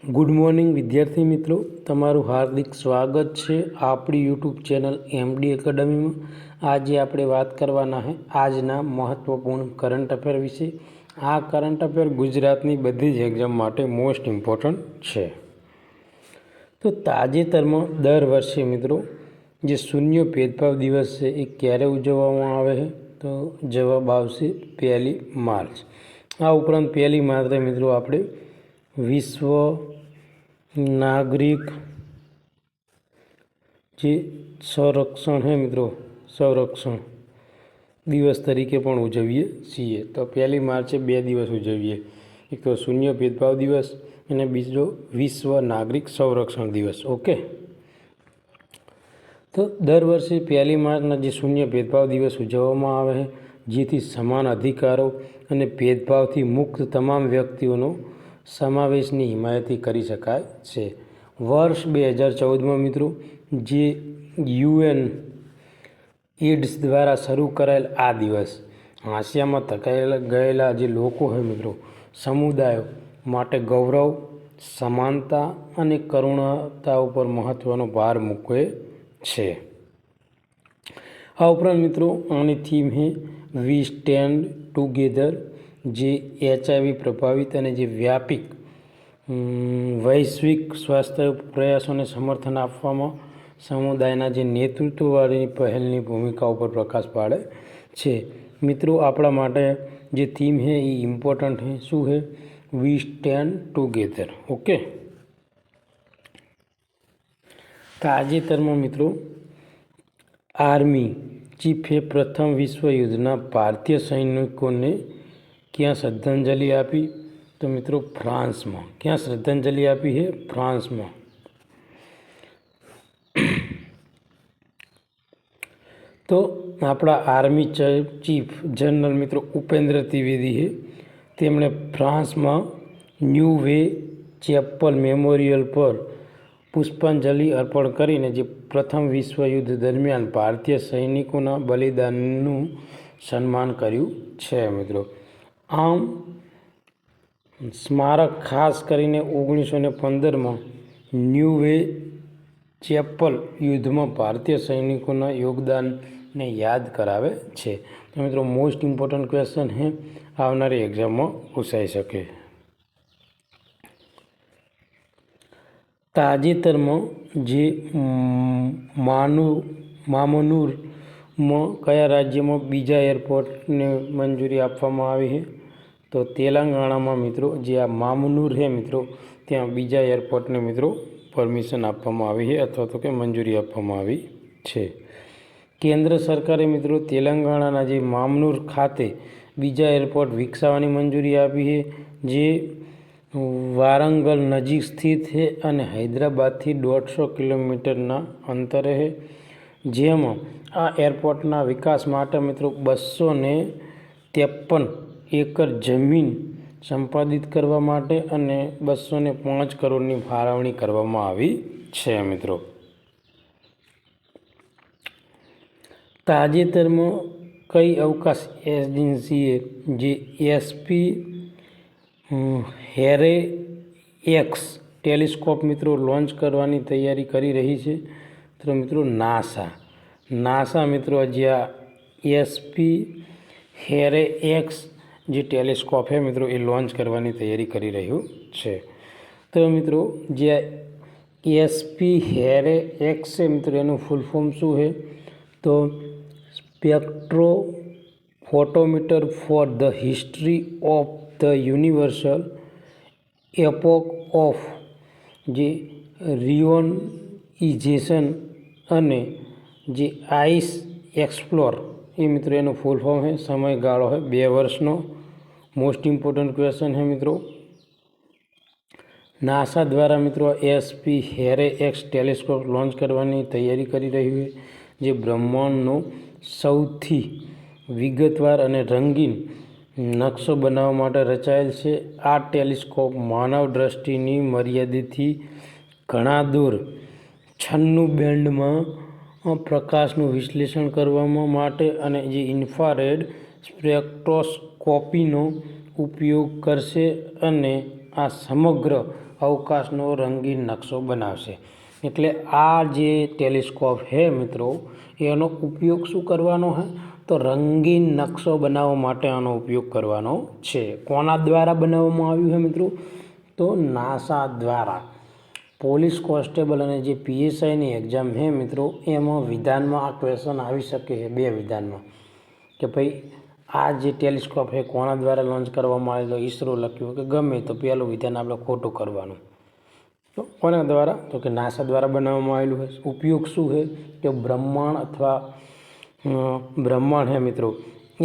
Good morning વિદ્યાર્થી મિત્રો, તમારું હાર્દિક સ્વાગત છે આપણી યુટ્યુબ ચેનલ એમડી એકેડમીમાં। આજે આપણે વાત કરવાના છે આજના મહત્વપૂર્ણ કરંટ અફેર વિશે। આ કરંટ અફેર ગુજરાતની બધી જ એક્ઝામ માટે મોસ્ટ ઇમ્પોર્ટન્ટ છે। તો તાજેતરમાં દર વર્ષે મિત્રો જે શૂન્ય ભેદભાવ દિવસ છે એ ક્યારે ઉજવવામાં આવે છે? તો જવાબ આવશે 1 માર્ચ। આ ઉપરાંત 1 માર્ચે મિત્રો આપણે વિશ્વ નાગરિક જે સંરક્ષણ है મિત્રો સંરક્ષણ દિવસ તરીકે પણ ઉજવીએ છીએ। તો 1 માર્ચે 2 દિવસ ઉજવીએ, એક તો શૂન્ય ભેદભાવ દિવસ અને બીજો વિશ્વ નાગરિક સંરક્ષણ દિવસ। ઓકે, તો દર વર્ષે 1 માર્ચના જે શૂન્ય ભેદભાવ દિવસ ઉજવવામાં આવે છે, જેથી સમાન અધિકારો અને ભેદભાવથી મુક્ત તમામ વ્યક્તિઓનો સમાવેશની હિમાયતી કરી શકાય છે। વર્ષ 2014માં મિત્રો જે UN એડ્સ દ્વારા શરૂ કરાયેલ આ દિવસ હાંસિયામાં ધકેલાઈ ગયેલા જે લોકો હોય મિત્રો સમુદાયો માટે ગૌરવ, સમાનતા અને કરુણતા ઉપર મહત્ત્વનો ભાર મૂકે છે। આ ઉપરાંત મિત્રો આની થીમ છે વી સ્ટેન્ડ ટુગેધર, જે HIV પ્રભાવિત અને જે વ્યાપક વૈશ્વિક સ્વાસ્થ્ય પ્રયાસોને સમર્થન આપવામાં સમુદાયના જે નેતૃત્વવાળી પહેલની ભૂમિકા ઉપર પ્રકાશ પાડે છે। મિત્રો આપણા માટે જે થીમ છે એ ઇમ્પોર્ટન્ટ છે। શું છે? વી સ્ટેન્ડ ટુગેધર। ઓકે, તાજેતરમાં મિત્રો આર્મી ચીફે પ્રથમ વિશ્વ યુદ્ધના ભારતીય સૈનિકોને ક્યાં શ્રદ્ધાંજલિ આપી? તો મિત્રો ફ્રાન્સમાં। ક્યાં શ્રદ્ધાંજલિ આપી છે? ફ્રાન્સમાં। તો આપણા આર્મી ચીફ જનરલ મિત્રો ઉપેન્દ્ર ત્રિવેદી છે, તેમણે ફ્રાન્સમાં ન્યૂવે ચેપલ મેમોરિયલ પર પુષ્પાંજલિ અર્પણ કરીને જે પ્રથમ વિશ્વ યુદ્ધ દરમિયાન ભારતીય સૈનિકોના બલિદાનનું સન્માન કર્યું છે મિત્રો। આમ સ્મારક ખાસ કરીને 1915માં ન્યૂવે ચેપલ યુદ્ધમાં ભારતીય સૈનિકોના યોગદાનને યાદ કરાવે છે। તો મિત્રો મોસ્ટ ઇમ્પોર્ટન્ટ ક્વેશ્ચન છે, આવનારી એક્ઝામમાં પૂછાઈ શકે। તાજેતરમાં જે મામનુરમાં કયા રાજ્યમાં બીજા એરપોર્ટને મંજૂરી આપવામાં આવી છે? તો તેલંગાણામાં મિત્રો જે આ મામનુર છે મિત્રો ત્યાં બીજા એરપોર્ટને મિત્રો પરમિશન આપવામાં આવી છે અથવા તો કે મંજૂરી આપવામાં આવી છે। કેન્દ્ર સરકારે મિત્રો તેલંગાણાના જે મામનુર ખાતે બીજા એરપોર્ટ વિકસાવવાની મંજૂરી આપી છે, જે વારંગલ નજીક સ્થિત છે અને હૈદરાબાદથી 150 કિલોમીટરના અંતરે છે, જેમાં આ એરપોર્ટના વિકાસ માટે મિત્રો 253 એકર જમીન સંપાદિત કરવા માટે અને 205 કરોડની ફાળવણી કરવામાં આવી છે મિત્રો। તાજેતરમાં કઈ અવકાશ એજન્સીએ જે એસપી હેરે એક્સ ટેલિસ્કોપ મિત્રો લોન્ચ કરવાની તૈયારી કરી રહી છે? તો મિત્રો નાસા મિત્રો જે આ એસપી હેરે એક્સ જે ટેલિસ્કોપ છે મિત્રો એ લોન્ચ કરવાની તૈયારી કરી રહ્યું છે। તો મિત્રો જે એસપી હેરે એક્સ છે મિત્રો એનું ફૂલ ફોર્મ શું છે? તો spectrophotometer for the history of the universal epoch of જે રિયોનાઇઝેશન અને જે આઈસ એક્સપ્લોર એ મિત્રો એનું ફૂલ ફોર્મ છે। સમયગાળો છે 2 વર્ષનો। મોસ્ટ ઇમ્પોર્ટન્ટ ક્વેશ્ચન છે મિત્રો। નાસા દ્વારા મિત્રો એસપી હેરે એક્સ ટેલિસ્કોપ લોન્ચ કરવાની તૈયારી કરી રહ્યું છે, જે બ્રહ્માંડનો સૌથી વિગતવાર અને રંગીન નકશો બનાવવા માટે રચાયેલ છે। આ ટેલિસ્કોપ માનવ દ્રષ્ટિની મર્યાદાથી ઘણા દૂર 96 બેન્ડમાં પ્રકાશનું વિશ્લેષણ કરવા માટે અને જે ઇન્ફ્રારેડ સ્પેક્ટ્રોસ્કોપીનો ઉપયોગ કરશે અને આ સમગ્ર અવકાશનો રંગીન નકશો બનાવશે. એટલે આ જે ટેલિસ્કોપ છે મિત્રો, એનો ઉપયોગ શું કરવાનો છે? તો રંગીન નકશો બનાવવા માટે આનો ઉપયોગ કરવાનો છે. કોના દ્વારા બનાવવામાં આવ્યું છે મિત્રો? તો નાસા દ્વારા. પોલીસ કોન્સ્ટેબલ અને જે PSIની એક્ઝામ છે મિત્રો, એમાં વિધાનમાં આ ક્વેશ્ચન આવી શકે છે, 2 વિધાનમાં, કે ભાઈ આ જે ટેલિસ્કોપ છે કોના દ્વારા લોન્ચ કરવામાં આવેલો, ઈસરો લખ્યું કે ગમે, તો પહેલું વિધાન આપણે ખોટું કરવાનું. તો કોના દ્વારા? તો કે નાસા દ્વારા બનાવવામાં આવેલું છે. ઉપયોગ શું છે? કે બ્રહ્માંડ અથવા બ્રહ્માંડ છે મિત્રો,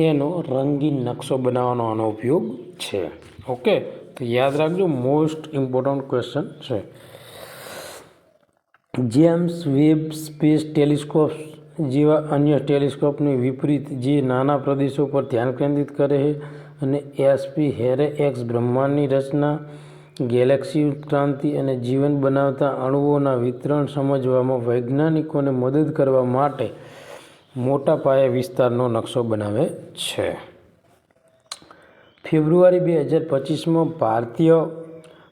એનો રંગીન નકશો બનાવવાનો આનો ઉપયોગ છે. ઓકે, તો યાદ રાખજો, મોસ્ટ ઇમ્પોર્ટન્ટ ક્વેશ્ચન છે. જેમ્સ વેબ સ્પેસ ટેલિસ્કોપ જેવા અન્ય ટેલિસ્કોપની વિપરીત જે નાના પ્રદેશો પર ધ્યાન કેન્દ્રિત કરે છે અને SP હેરે X બ્રહ્માંડની રચના, ગેલેક્સી ઉત્ક્રાંતિ અને જીવન બનાવતા અણુઓના વિતરણ સમજવામાં વૈજ્ઞાનિકોને મદદ કરવા માટે મોટા પાયે વિસ્તારનો નકશો બનાવે છે. ફેબ્રુઆરી 2025માં ભારતીય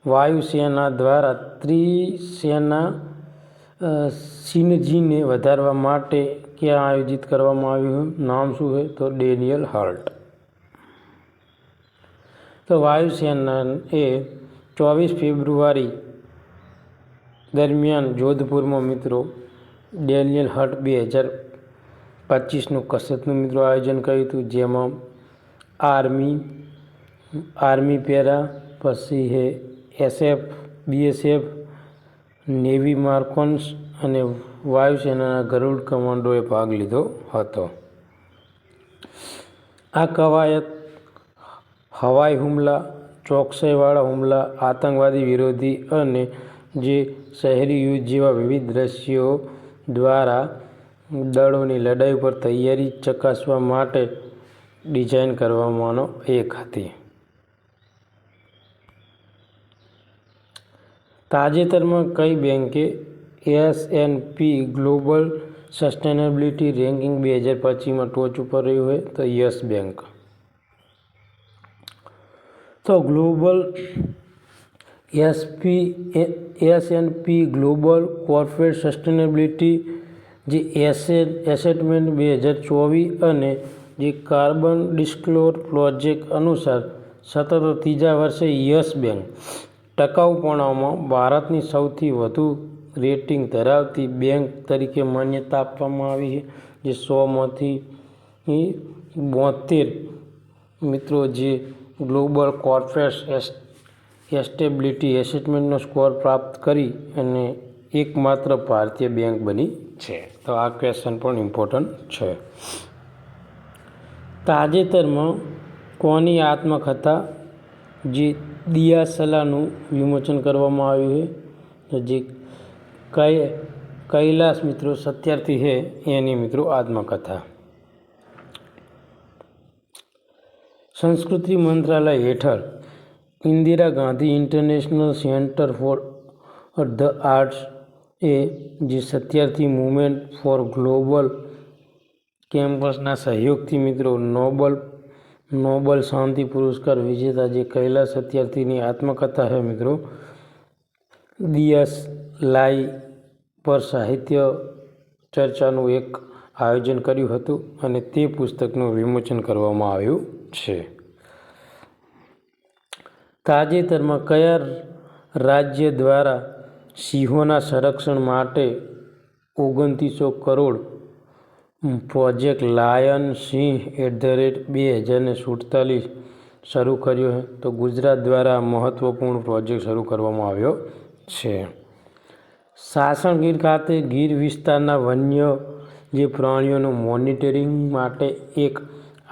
વાયુસેના દ્વારા ત્રિસેના સિનર્જીને વધારવા માટે ક્યાં આયોજિત કરવામાં આવ્યું? નામ શું છે? તો ડેનિયલ હર્ટ. તો વાયુસેનાએ 24 ફેબ્રુઆરી દરમિયાન જોધપુરમાં મિત્રો ડેનિયલ હર્ટ 2025નું કસરતનું મિત્રો આયોજન કર્યું હતું, જેમાં આર્મી પેરા, પછી છે SF, BSF, નેવી માર્કોન્સ અને વાયુસેનાના ગરુડ કમાન્ડોએ ભાગ લીધો હતો. આ કવાયત હવાઈ હુમલા, ચોકસાઈવાળા હુમલા, આતંકવાદી વિરોધી અને જે શહેરી યુદ્ધ જેવા વિવિધ દ્રશ્યો દ્વારા દળોની લડાઈ પર તૈયારી ચકાસવા માટે ડિઝાઇન કરવામાં એક હતી. તાજેતરમાં કઈ બેંકે S&P ગ્લોબલ સસ્ટેનેબિલિટી રેન્કિંગ 2025માં ટોચ ઉપર રહ્યું હોય? તો યસ બેંક. તો S&P ગ્લોબલ કોર્પોરેટ સસ્ટેનેબિલિટી જે એસેસમેન્ટ 2024 અને જે કાર્બન ડિસ્ક્લોઝર પ્રોજેક્ટ અનુસાર સતત 3જા વર્ષે યસ બેંક ટકાઉપણામાં ભારતની સૌથી વધુ રેટિંગ ધરાવતી બેંક તરીકે માન્યતા આપવામાં આવી છે. જે 100માંથી 72 મિત્રો જે ગ્લોબલ કોર્પોરેટ સ્ટેબિલિટી એસેસમેન્ટનો સ્કોર પ્રાપ્ત કરી અને એકમાત્ર ભારતીય બેંક બની છે. તો આ ક્વેશ્ચન પણ ઇમ્પોર્ટન્ટ છે. તાજેતરમાં કોની આત્મકથા જે દિયાસલાનું વિમોચન કરવામાં આવ્યું છે? તો જે કૈલાસ મિત્રો સત્યાર્થી છે એની મિત્રો આત્મકથા. સંસ્કૃતિ મંત્રાલય હેઠળ Indira Gandhi international centre for the arts એ જે સત્યાર્થી મુવમેન્ટ ફોર ગ્લોબલ કેમ્પસના સહયોગથી મિત્રો નોબલ શાંતિ પુરસ્કાર વિજેતા જે કૈલાસ સત્યાર્થીની આત્મકથા છે મિત્રો, દિયાસલાઈ પર સાહિત્ય ચર્ચાનું એક આયોજન કર્યું હતું અને તે પુસ્તકનું વિમોચન કરવામાં આવ્યું છે. તાજેતરમાં કયા રાજ્ય દ્વારા સિંહોના સંરક્ષણ માટે 2900 કરોડ પ્રોજેક્ટ લાયન સિંહ @2047 શરૂ કર્યો છે? તો ગુજરાત દ્વારા મહત્વપૂર્ણ પ્રોજેક્ટ શરૂ કરવામાં આવ્યો છે. સાસણગીર ખાતે ગીર વિસ્તારના વન્ય જે પ્રાણીઓનું મોનિટરિંગ માટે એક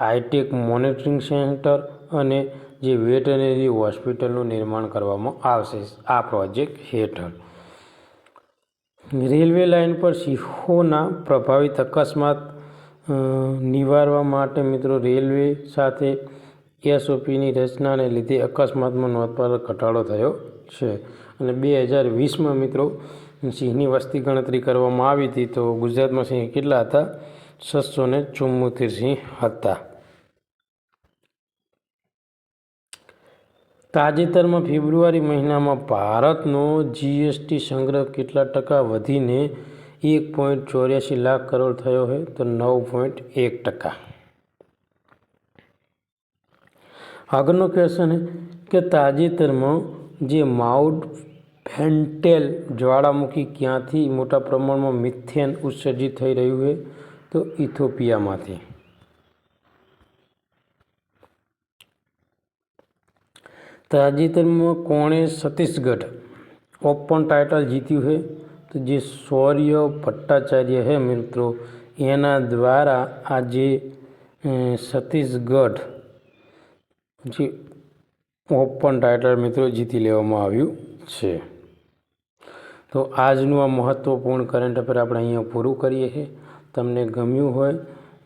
હાઈટેક મોનિટરિંગ સેન્ટર અને જે વેટરનરી હોસ્પિટલનું નિર્માણ કરવામાં આવશે આ પ્રોજેક્ટ હેઠળ. રેલવે લાઇન પર સિંહોના પ્રભાવિત અકસ્માત નિવારવા માટે મિત્રો રેલવે સાથે SOPની રચનાને લીધે અકસ્માતમાં નોંધપાત્ર ઘટાડો થયો છે. અને 2020માં મિત્રો સિંહની વસ્તી ગણતરી કરવામાં આવી હતી, તો ગુજરાતમાં સિંહ કેટલા હતા? 674 સિંહ હતા. તાજેતરમાં ફેબ્રુઆરી મહિનામાં ભારતનો જીએસટી સંગ્રહ કેટલા ટકા વધીને 1.84 લાખ કરોડ થયો છે? તો 9.1%. આગળનો ક્વેશ્ચન છે કે તાજેતરમાં જે માઉન્ટ ફેન્ટેલ જ્વાળામુખી ક્યાંથી મોટા પ્રમાણમાં મિથેન ઉત્સર્જિત થઈ રહ્યું છે? તો ઇથોપિયામાંથી. તાજેતરમાં કોણે છત્તીસગઢ ઓપન ટાઇટલ જીત્યું છે? તો જે શૌર્ય ભટ્ટાચાર્ય છે મિત્રો, એના દ્વારા આજે છત્તીસગઢ જે ઓપન ટાઇટલ મિત્રો જીતી લેવામાં આવ્યું છે. તો આજનું આ મહત્ત્વપૂર્ણ કરંટ અફેર આપણે અહીંયા પૂરું કરીએ છીએ. તમને ગમ્યું હોય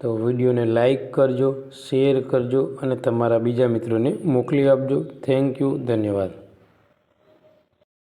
તો વિડીયોને લાઈક કરજો, શેર કરજો અને તમારા બીજા મિત્રોને મોકલી આપજો. થેન્ક યુ, ધન્યવાદ.